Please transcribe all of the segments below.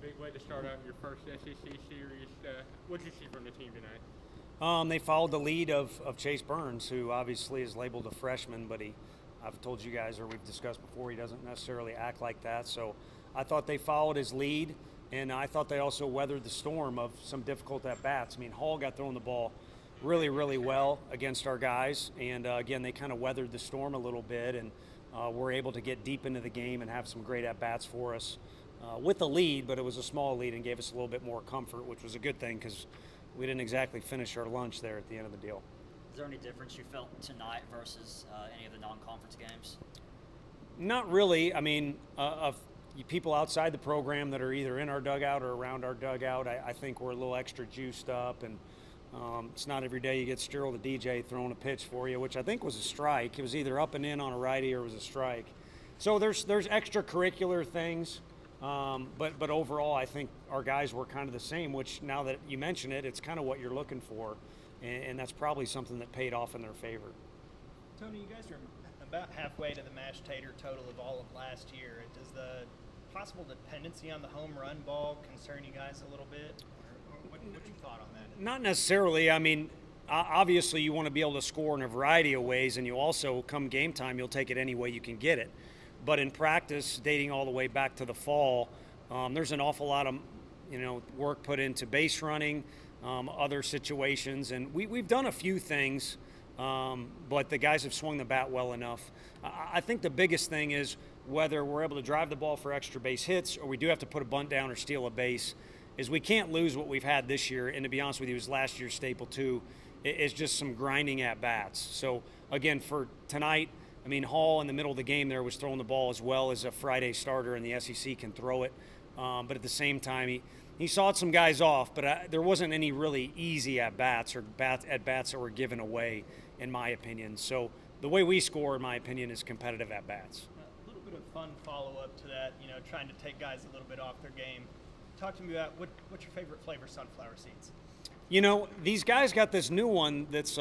Big way to start out your first SEC series. What did you see from the team tonight? They followed the lead of Chase Burns, who obviously is labeled a freshman, but I've told you guys, or we've discussed before, he doesn't necessarily act like that. So I thought they followed his lead, and I thought they also weathered the storm of some difficult at-bats. I mean, Hall got thrown the ball really, really well against our guys, and again, they kind of weathered the storm a little bit, and were able to get deep into the game and have some great at-bats for us with the lead, but it was a small lead and gave us a little bit more comfort, which was a good thing because we didn't exactly finish our lunch there at the end of the deal. Is there any difference you felt tonight versus any of the non-conference games? Not really. I mean, of people outside the program that are either in our dugout or around our dugout, I think we're a little extra juiced up, and it's not every day you get Stirl the DJ throwing a pitch for you, which I think was a strike. It was either up and in on a righty or it was a strike. So there's extracurricular things, but overall I think our guys were kind of the same, which now that you mention it, it's kind of what you're looking for, and that's probably something that paid off in their favor. Tony, you guys are about halfway to the mashed tater total of all of last year. Does the possible dependency on the home run ball concern you guys a little bit? Or what's your thought on that? Not necessarily. I mean, obviously you want to be able to score in a variety of ways, and you also, come game time, you'll take it any way you can get it. But in practice, dating all the way back to the fall, there's an awful lot of work put into base running, other situations, and we've done a few things, but the guys have swung the bat well enough. I think the biggest thing is whether we're able to drive the ball for extra base hits or we do have to put a bunt down or steal a base, is we can't lose what we've had this year, and to be honest with you, it was last year's staple too, is just some grinding at bats. So again, for tonight, I mean, Hall in the middle of the game there was throwing the ball as well as a Friday starter in the SEC can throw it. But at the same time, he sawed some guys off, but there wasn't any really easy at-bats or at-bats that were given away, in my opinion. So the way we score, in my opinion, is competitive at-bats. A little bit of fun follow-up to that, trying to take guys a little bit off their game. Talk to me about what's your favorite flavor sunflower seeds? These guys got this new one that's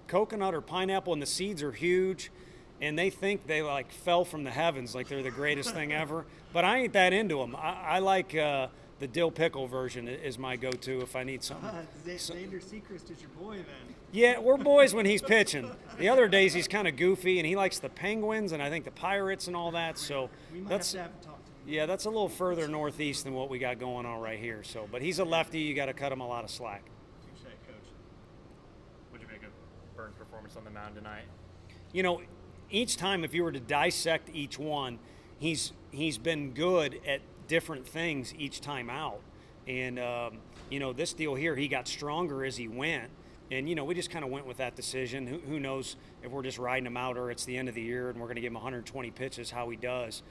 coconut or pineapple, and the seeds are huge. And they think they fell from the heavens, like they're the greatest thing ever. But I ain't that into them. I like the dill pickle version is my go-to if I need something. Xander Sechrist is your boy then. Yeah, we're boys when he's pitching. The other days he's kind of goofy, and he likes the Penguins and I think the Pirates and all that. So we might have to have a talk to him. Yeah, that's a little further northeast than what we got going on right here. So, but he's a lefty. You got to cut him a lot of slack. Touche, Coach. What did you make of Burns' performance on the mound tonight? Each time, if you were to dissect each one, he's been good at different things each time out. And, this deal here, he got stronger as he went. And, we just kind of went with that decision. Who knows if we're just riding him out or it's the end of the year and we're going to give him 120 pitches, how he does.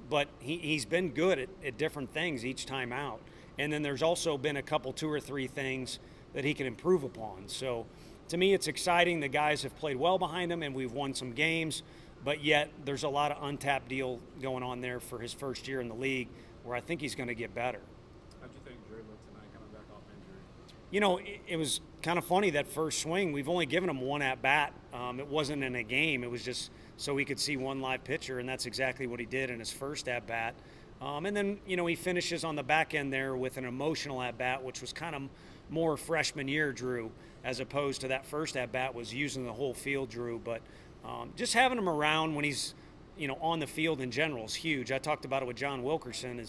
But he's been good at different things each time out. And then there's also been a couple, 2 or 3 things that he can improve upon. So, to me, it's exciting. The guys have played well behind him, and we've won some games, but yet there's a lot of untapped deal going on there for his first year in the league where I think he's going to get better. How'd you think Drew looked tonight coming back off injury? It was kind of funny that first swing. We've only given him one at-bat. It wasn't in a game. It was just so we could see one live pitcher, and that's exactly what he did in his first at-bat. And then, he finishes on the back end there with an emotional at-bat, which was kind of more freshman year Drew, as opposed to that first at-bat was using the whole field Drew. But just having him around when he's, on the field in general is huge. I talked about it with John Wilkerson.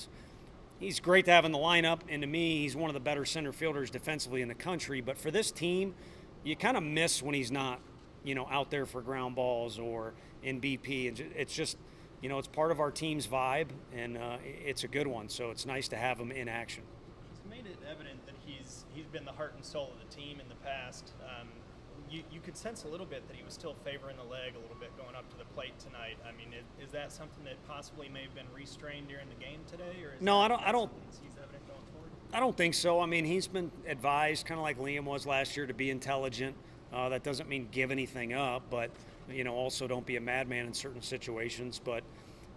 He's great to have in the lineup, and to me, he's one of the better center fielders defensively in the country. But for this team, you kind of miss when he's not, out there for ground balls or in BP. It's just, it's part of our team's vibe, and it's a good one. So it's nice to have him in action. He's made it evident that he's been the heart and soul of the team in the past. You could sense a little bit that he was still favoring the leg a little bit going up to the plate tonight. I mean, is that something that possibly may have been restrained during the game today, or is no, that I don't. He's evident going forward? I don't think so. I mean, he's been advised, kind of like Liam was last year, to be intelligent. That doesn't mean give anything up, but also don't be a madman in certain situations. But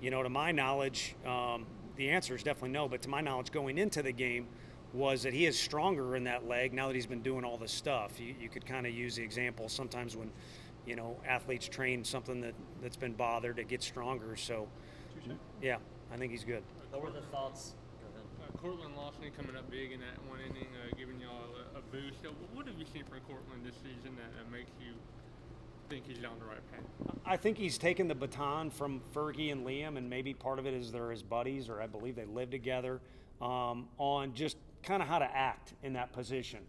to my knowledge, the answer is definitely no. But to my knowledge, going into the game, was that he is stronger in that leg now that he's been doing all this stuff. You could kind of use the example sometimes when, athletes train something that's been bothered, it gets stronger. So, yeah, I think he's good. What were the thoughts? Go ahead. Cortland Lawson coming up big in that one inning, giving y'all a boost. So what have you seen from Cortland this season that makes you think he's on the right path? I think he's taken the baton from Fergie and Liam, and maybe part of it is they're his buddies, or I believe they live together, on just kind of how to act in that position.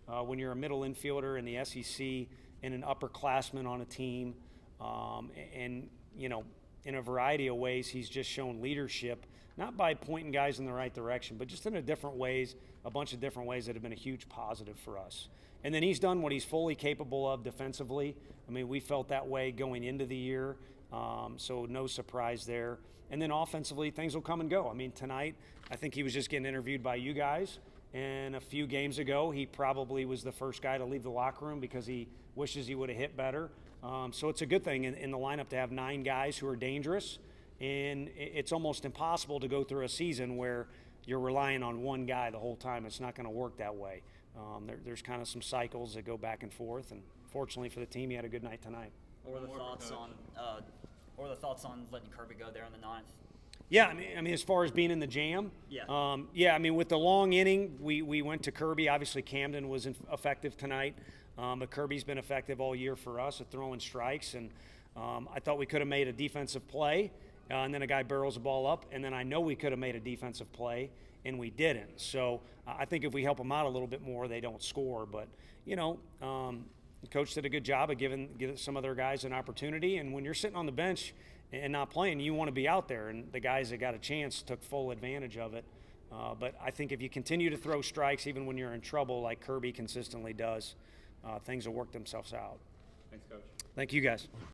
When you're a middle infielder in the SEC and an upperclassman on a team, and, you know, in a variety of ways, he's just shown leadership, not by pointing guys in the right direction, but just in a bunch of different ways that have been a huge positive for us. And then he's done what he's fully capable of defensively. I mean, we felt that way going into the year, so no surprise there. And then offensively, things will come and go. I mean, tonight, I think he was just getting interviewed by you guys, and a few games ago, he probably was the first guy to leave the locker room because he wishes he would have hit better. So it's a good thing in the lineup to have 9 guys who are dangerous, and it's almost impossible to go through a season where you're relying on one guy the whole time. It's not going to work that way. There's kind of some cycles that go back and forth, and fortunately for the team, he had a good night tonight. What were the thoughts on letting Kirby go there in the 9th? Yeah, I mean, as far as being in the jam, Yeah. I mean, with the long inning, we went to Kirby. Obviously, Camden was effective tonight, but Kirby's been effective all year for us at throwing strikes, and I thought we could have made a defensive play, and then a guy barrels the ball up, and then I know we could have made a defensive play, and we didn't. So I think if we help them out a little bit more, they don't score. But, you know, the coach did a good job of giving some of their guys an opportunity, and when you're sitting on the bench and not playing, you want to be out there, and the guys that got a chance took full advantage of it. But I think if you continue to throw strikes even when you're in trouble like Kirby consistently does, things will work themselves out. Thanks, Coach. Thank you, guys.